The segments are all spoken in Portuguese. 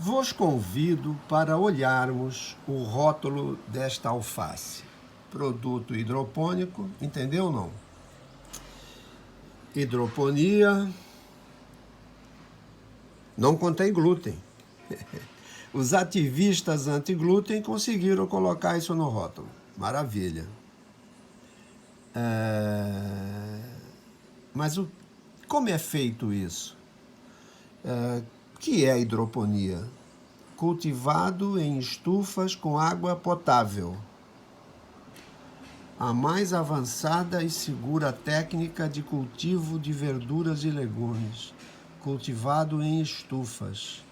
Vos convido para olharmos o rótulo desta alface. Produto hidropônico, entendeu ou não? Hidroponia, não contém glúten. Os ativistas anti-glúten conseguiram colocar isso no rótulo. Maravilha. Mas como é feito isso? O que é a hidroponia? Cultivado em estufas com água potável. A mais avançada e segura técnica de cultivo de verduras e legumes, cultivado em estufas.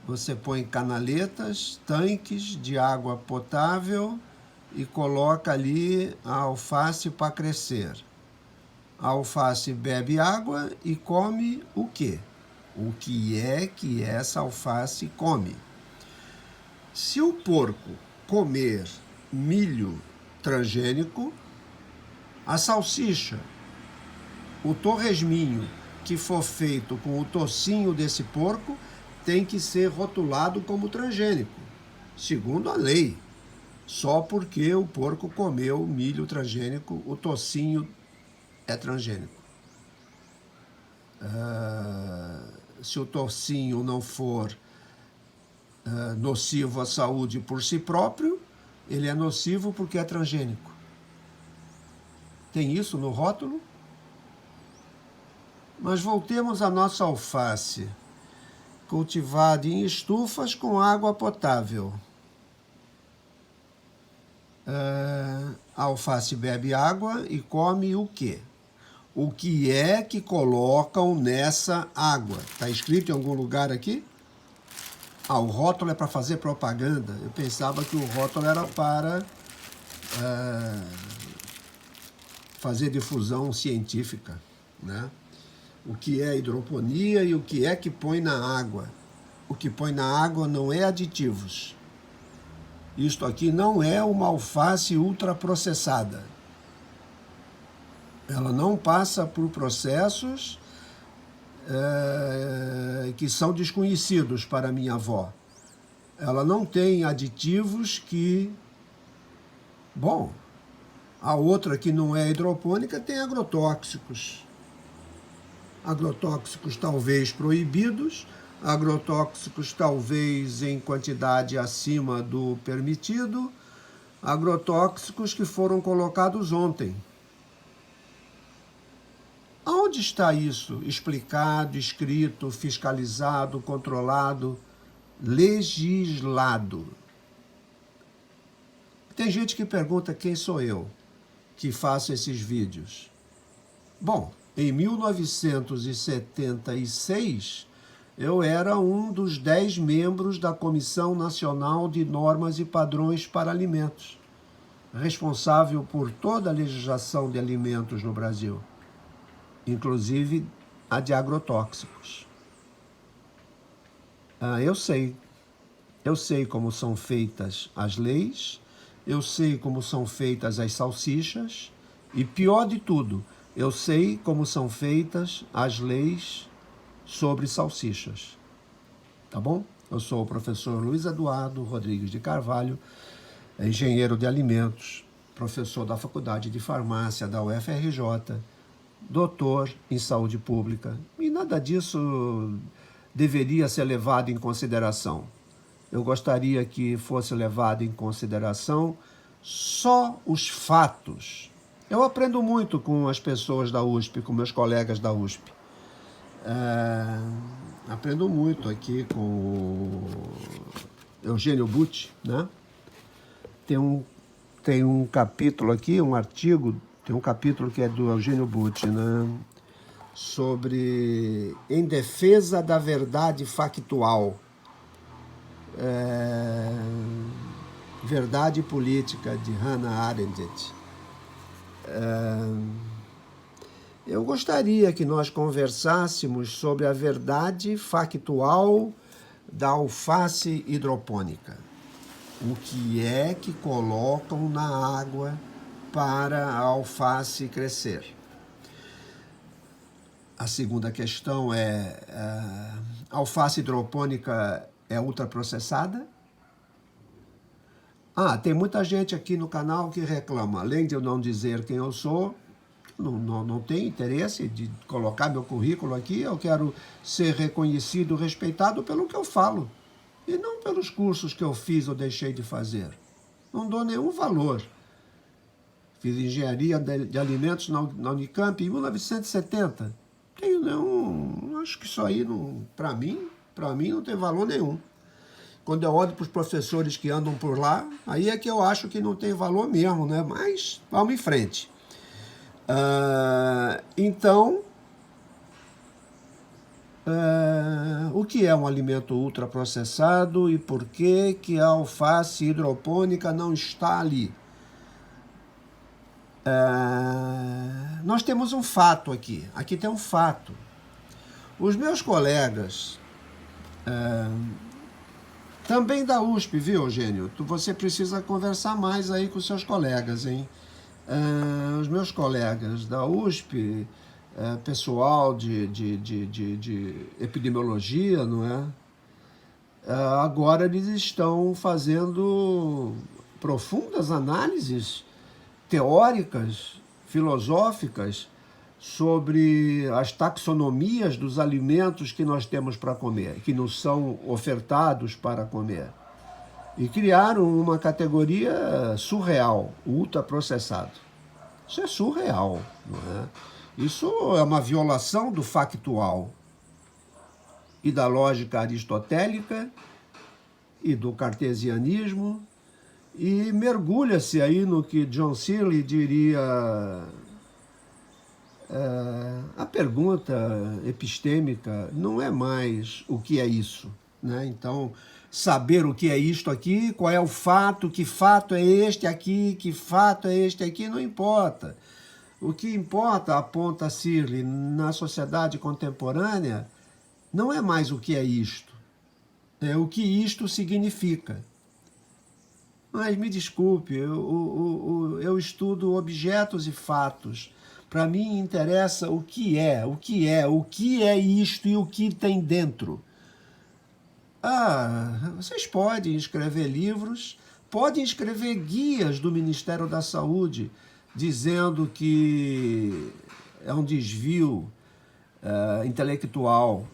Você põe canaletas, tanques de água potável e coloca ali a alface para crescer. A alface bebe água e come o quê? O que é que essa alface come? Se o porco comer milho transgênico, a salsicha, o torresminho que for feito com o tocinho desse porco tem que ser rotulado como transgênico, segundo a lei. Só porque o porco comeu milho transgênico, o tocinho é transgênico. Se o tocinho não for nocivo à saúde por si próprio, ele é nocivo porque é transgênico. Tem isso no rótulo? Mas voltemos à nossa alface, cultivada em estufas com água potável. A alface bebe água e come o quê? O que é que colocam nessa água? Está escrito em algum lugar aqui? O rótulo é para fazer propaganda. Eu pensava que o rótulo era para fazer difusão científica, né? O que é hidroponia e o que é que põe na água. O que põe na água não é aditivos. Isto aqui não é uma alface ultraprocessada. Ela não passa por processos que são desconhecidos para minha avó. Ela não tem aditivos que... Bom, a outra que não é hidropônica tem agrotóxicos. Agrotóxicos talvez proibidos, agrotóxicos talvez em quantidade acima do permitido, agrotóxicos que foram colocados ontem. Aonde está isso explicado, escrito, fiscalizado, controlado, legislado? Tem gente que pergunta quem sou eu que faço esses vídeos. Bom, em 1976, eu era um dos 10 membros da Comissão Nacional de Normas e Padrões para Alimentos, responsável por toda a legislação de alimentos no Brasil, inclusive a de agrotóxicos. Eu sei como são feitas as leis, eu sei como são feitas as salsichas e, pior de tudo, eu sei como são feitas as leis sobre salsichas. Tá bom? Eu sou o professor Luiz Eduardo Rodrigues de Carvalho, engenheiro de alimentos, professor da Faculdade de Farmácia da UFRJ, doutor em saúde pública. E nada disso deveria ser levado em consideração. Eu gostaria que fosse levado em consideração só os fatos. Eu aprendo muito com as pessoas da USP, com meus colegas da USP. Aprendo muito aqui com o Eugênio Butti, né? Tem um capítulo aqui, um artigo, tem um capítulo que é do Eugênio Butti, né? Sobre Em Defesa da Verdade Factual. Verdade Política, de Hannah Arendt. Eu gostaria que nós conversássemos sobre a verdade factual da alface hidropônica. O que é que colocam na água para a alface crescer? A segunda questão alface hidropônica é ultraprocessada? Tem muita gente aqui no canal que reclama, além de eu não dizer quem eu sou, não tenho interesse de colocar meu currículo aqui, eu quero ser reconhecido, respeitado pelo que eu falo, e não pelos cursos que eu fiz ou deixei de fazer. Não dou nenhum valor. Fiz engenharia de alimentos na Unicamp em 1970. Tenho nenhum, acho que isso aí, para mim não tem valor nenhum. Quando eu olho para os professores que andam por lá, aí é que eu acho que não tem valor mesmo, né? Mas vamos em frente. Então, o que é um alimento ultraprocessado e por que a alface hidropônica não está ali? Nós temos um fato aqui. Aqui tem um fato. Os meus colegas, também da USP, viu, Eugênio? Você precisa conversar mais aí com seus colegas, hein? Os meus colegas da USP, pessoal de epidemiologia, não é? Agora eles estão fazendo profundas análises teóricas, filosóficas, sobre as taxonomias dos alimentos que nós temos para comer, que nos são ofertados para comer. E criaram uma categoria surreal, o ultraprocessado. Isso é surreal, não é? Isso é uma violação do factual e da lógica aristotélica e do cartesianismo, e mergulha-se aí no que John Searle diria, a pergunta epistêmica não é mais o que é isso, né? Então, saber o que é isto aqui, qual é o fato, que fato é este aqui, que fato é este aqui, não importa. O que importa, aponta Searle, na sociedade contemporânea, não é mais o que é isto, é o que isto significa. Mas me desculpe, eu estudo objetos e fatos. Para mim interessa o que é isto e o que tem dentro. Vocês podem escrever livros, podem escrever guias do Ministério da Saúde, dizendo que é um desvio intelectual,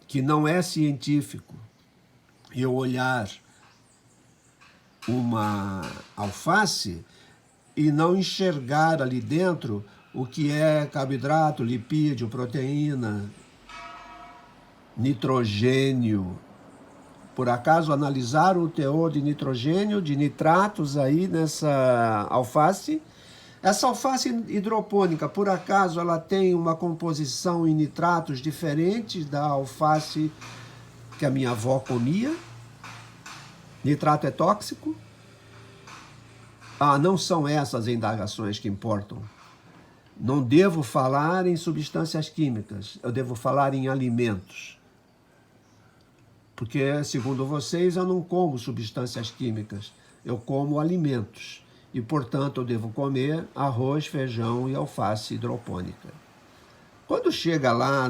que não é científico, eu olhar uma alface e não enxergar ali dentro o que é carboidrato, lipídio, proteína, nitrogênio. Por acaso analisaram o teor de nitrogênio, de nitratos aí nessa alface? Essa alface hidropônica, por acaso, ela tem uma composição em nitratos diferente da alface que a minha avó comia? Nitrato é tóxico? Não são essas indagações que importam. Não devo falar em substâncias químicas, eu devo falar em alimentos. Porque, segundo vocês, eu não como substâncias químicas, eu como alimentos. E, portanto, eu devo comer arroz, feijão e alface hidropônica. Quando chega lá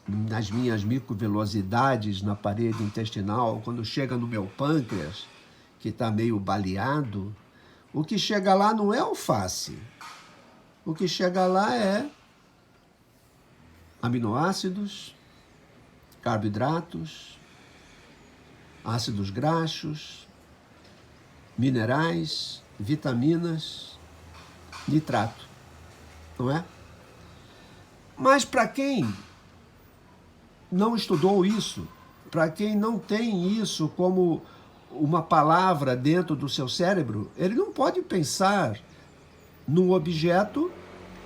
nas minhas microvelocidades na parede intestinal, quando chega no meu pâncreas, que está meio baleado, o que chega lá não é alface. O que chega lá é aminoácidos, carboidratos, ácidos graxos, minerais, vitaminas, nitrato, não é? Mas para quem não estudou isso, para quem não tem isso como uma palavra dentro do seu cérebro, ele não pode pensar num objeto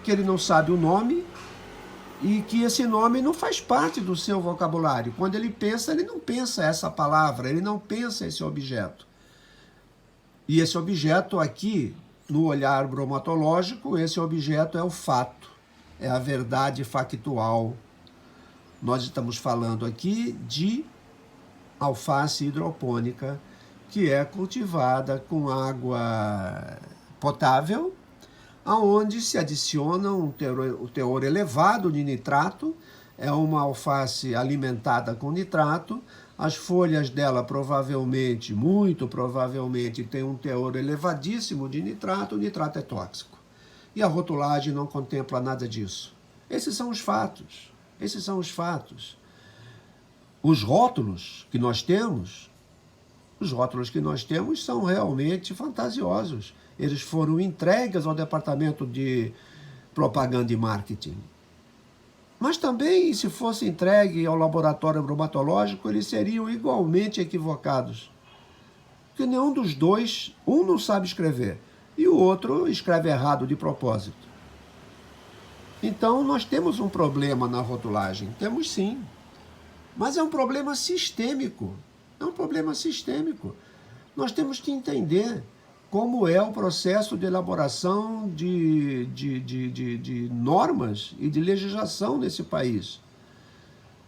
que ele não sabe o nome e que esse nome não faz parte do seu vocabulário. Quando ele pensa, ele não pensa essa palavra, ele não pensa esse objeto. E esse objeto aqui, no olhar bromatológico, esse objeto é o fato, é a verdade factual. Nós estamos falando aqui de alface hidropônica, que é cultivada com água potável, aonde se adiciona um teor elevado de nitrato, é uma alface alimentada com nitrato, as folhas dela provavelmente, muito provavelmente, tem um teor elevadíssimo de nitrato, o nitrato é tóxico. E a rotulagem não contempla nada disso. Esses são os fatos. Esses são os fatos. Os rótulos que nós temos são realmente fantasiosos. Eles foram entregues ao departamento de propaganda e marketing. Mas também, se fosse entregue ao laboratório bromatológico, eles seriam igualmente equivocados. Porque nenhum dos dois, um não sabe escrever e o outro escreve errado de propósito. Então, nós temos um problema na rotulagem. Temos sim. Mas é um problema sistêmico. É um problema sistêmico. Nós temos que entender como é o processo de elaboração de normas e de legislação nesse país.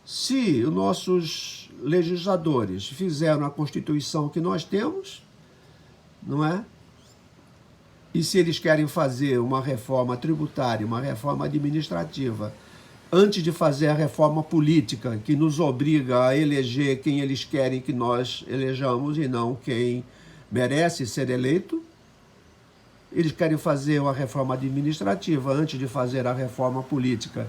Se os nossos legisladores fizeram a Constituição que nós temos, não é? E se eles querem fazer uma reforma tributária, uma reforma administrativa, antes de fazer a reforma política, que nos obriga a eleger quem eles querem que nós elejamos e não quem merece ser eleito, eles querem fazer uma reforma administrativa antes de fazer a reforma política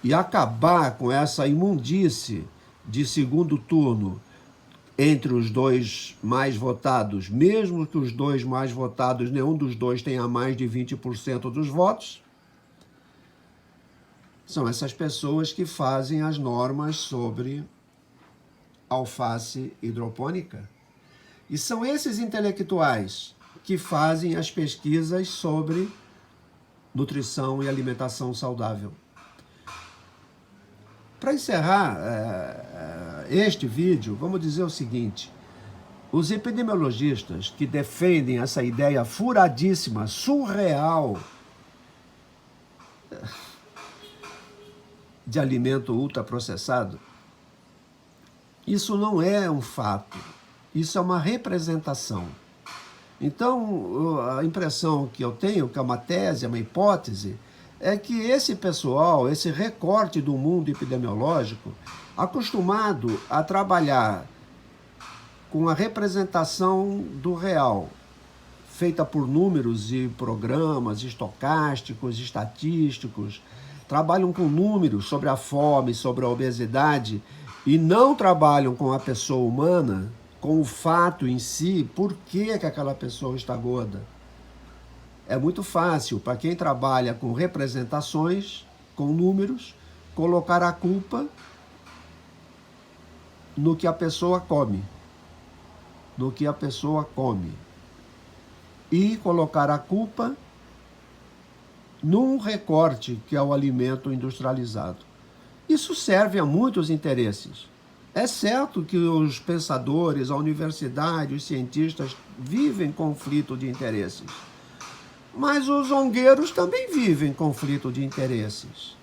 e acabar com essa imundície de segundo turno entre os dois mais votados, mesmo que os dois mais votados, nenhum dos dois tenha mais de 20% dos votos. São essas pessoas que fazem as normas sobre alface hidropônica. E são esses intelectuais que fazem as pesquisas sobre nutrição e alimentação saudável. Para encerrar este vídeo, vamos dizer o seguinte: os epidemiologistas que defendem essa ideia furadíssima, surreal, de alimento ultraprocessado, isso não é um fato, isso é uma representação. Então, a impressão que eu tenho, que é uma tese, é uma hipótese, é que esse pessoal, esse recorte do mundo epidemiológico, acostumado a trabalhar com a representação do real, feita por números e programas estocásticos, estatísticos, trabalham com números sobre a fome, sobre a obesidade, e não trabalham com a pessoa humana, com o fato em si, por que aquela pessoa está gorda. É muito fácil, para quem trabalha com representações, com números, colocar a culpa no que a pessoa come. No que a pessoa come. E colocar a culpa num recorte que é o alimento industrializado. Isso serve a muitos interesses. É certo que os pensadores, a universidade, os cientistas vivem conflito de interesses. Mas os zongueiros também vivem conflito de interesses.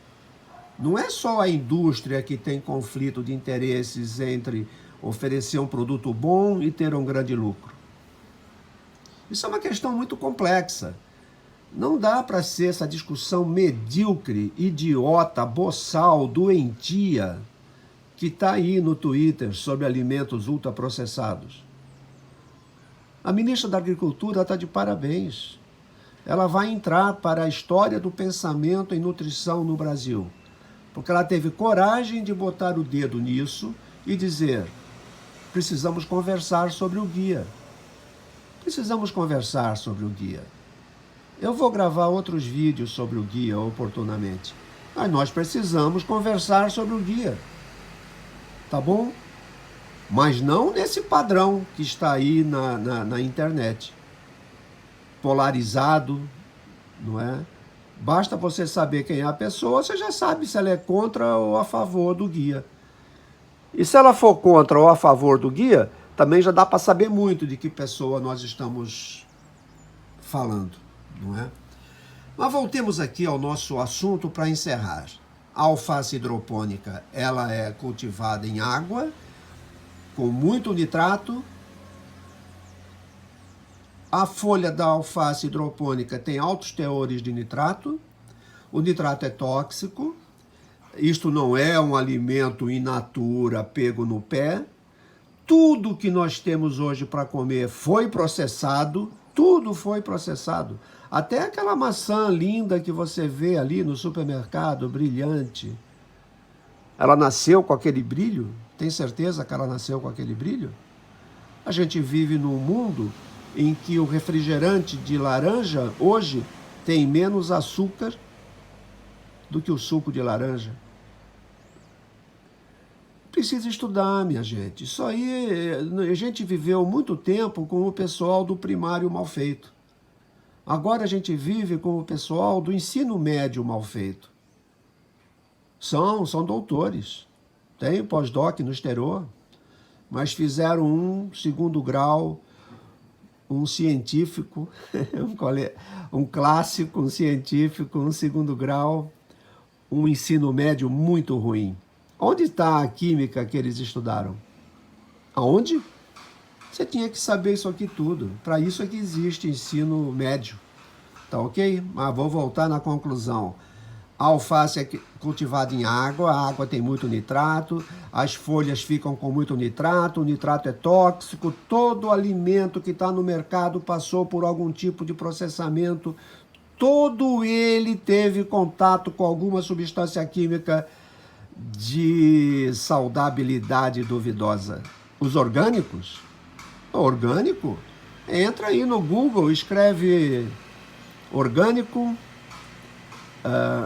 Não é só a indústria que tem conflito de interesses entre oferecer um produto bom e ter um grande lucro. Isso é uma questão muito complexa. Não dá para ser essa discussão medíocre, idiota, boçal, doentia, que está aí no Twitter sobre alimentos ultraprocessados. A ministra da Agricultura está de parabéns. Ela vai entrar para a história do pensamento em nutrição no Brasil, porque ela teve coragem de botar o dedo nisso e dizer: precisamos conversar sobre o guia. Precisamos conversar sobre o guia. Eu vou gravar outros vídeos sobre o guia oportunamente, mas nós precisamos conversar sobre o guia. Tá bom? Mas não nesse padrão que está aí na internet. Polarizado, não é? Basta você saber quem é a pessoa, você já sabe se ela é contra ou a favor do guia. E se ela for contra ou a favor do guia, também já dá para saber muito de que pessoa nós estamos falando, não é? Mas voltemos aqui ao nosso assunto para encerrar. A alface hidropônica, ela é cultivada em água, com muito nitrato, A folha da alface hidropônica tem altos teores de nitrato. O nitrato é tóxico. Isto não é um alimento in natura pego no pé. Tudo que nós temos hoje para comer foi processado. Tudo foi processado. Até aquela maçã linda que você vê ali no supermercado, brilhante. Ela nasceu com aquele brilho? Tem certeza que ela nasceu com aquele brilho? A gente vive num mundo em que o refrigerante de laranja hoje tem menos açúcar do que o suco de laranja. Precisa estudar, minha gente. Isso aí, a gente viveu muito tempo com o pessoal do primário mal feito. Agora a gente vive com o pessoal do ensino médio mal feito. São doutores. Tem pós-doc no exterior, mas fizeram um segundo grau, um científico, um clássico, um científico, um segundo grau, um ensino médio muito ruim. Onde está a química que eles estudaram? Aonde? Você tinha que saber isso aqui tudo. Para isso é que existe ensino médio. Tá ok? Mas vou voltar na conclusão. A alface é cultivada em água, a água tem muito nitrato, as folhas ficam com muito nitrato, o nitrato é tóxico, todo alimento que está no mercado passou por algum tipo de processamento, todo ele teve contato com alguma substância química de saudabilidade duvidosa. Os orgânicos? Orgânico? Entra aí no Google, escreve orgânico,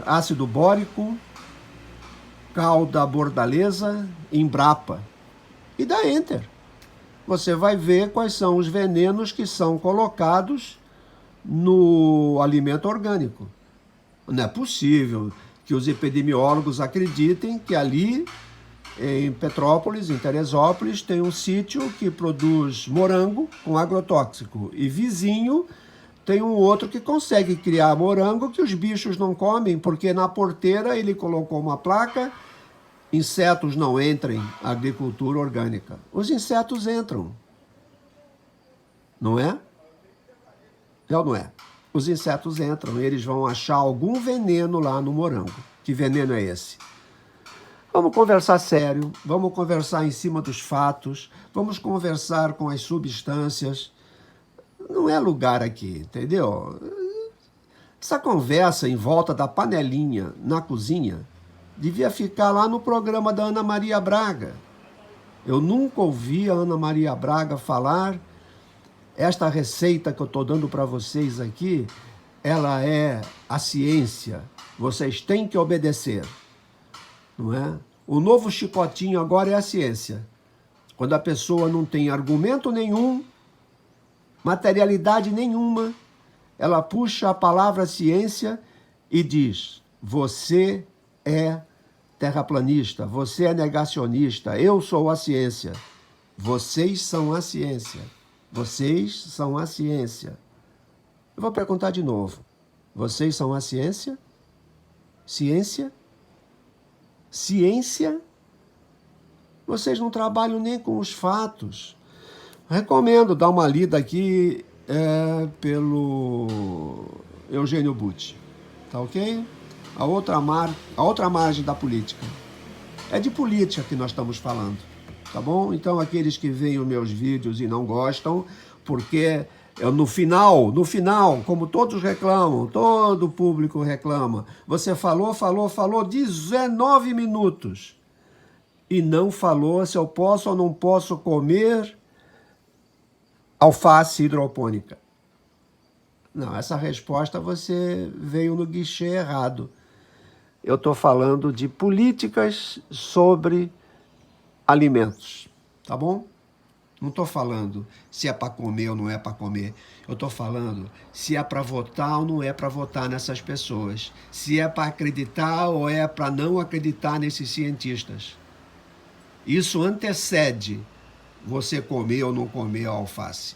ácido bórico, calda bordaleza, Embrapa. E dá Enter. Você vai ver quais são os venenos que são colocados no alimento orgânico. Não é possível que os epidemiólogos acreditem que ali em Petrópolis, em Teresópolis, tem um sítio que produz morango com agrotóxico e vizinho tem um outro que consegue criar morango que os bichos não comem, porque na porteira ele colocou uma placa: insetos não entrem, agricultura orgânica. Os insetos entram. Não é? É ou não é? Os insetos entram e eles vão achar algum veneno lá no morango. Que veneno é esse? Vamos conversar sério, vamos conversar em cima dos fatos, vamos conversar com as substâncias. Não é lugar aqui, entendeu? Essa conversa em volta da panelinha na cozinha devia ficar lá no programa da Ana Maria Braga. Eu nunca ouvi a Ana Maria Braga falar: esta receita que eu estou dando para vocês aqui, ela é a ciência, vocês têm que obedecer. Não é? O novo chicotinho agora é a ciência. Quando a pessoa não tem argumento nenhum, materialidade nenhuma, ela puxa a palavra ciência e diz: você é terraplanista, você é negacionista, eu sou a ciência. Vocês são a ciência. Vocês são a ciência. Eu vou perguntar de novo. Vocês são a ciência? Ciência? Ciência? Vocês não trabalham nem com os fatos. Recomendo dar uma lida aqui pelo Eugênio Butti. Tá ok? A outra margem da política. É de política que nós estamos falando. Tá bom? Então, aqueles que veem os meus vídeos e não gostam, porque no final, como todos reclamam, todo o público reclama, você falou 19 minutos e não falou se eu posso ou não posso comer alface hidropônica. Não, essa resposta você veio no guichê errado. Eu estou falando de políticas sobre alimentos, tá bom? Não estou falando se é para comer ou não é para comer. Eu estou falando se é para votar ou não é para votar nessas pessoas. Se é para acreditar ou é para não acreditar nesses cientistas. Isso antecede você comer ou não comer a alface.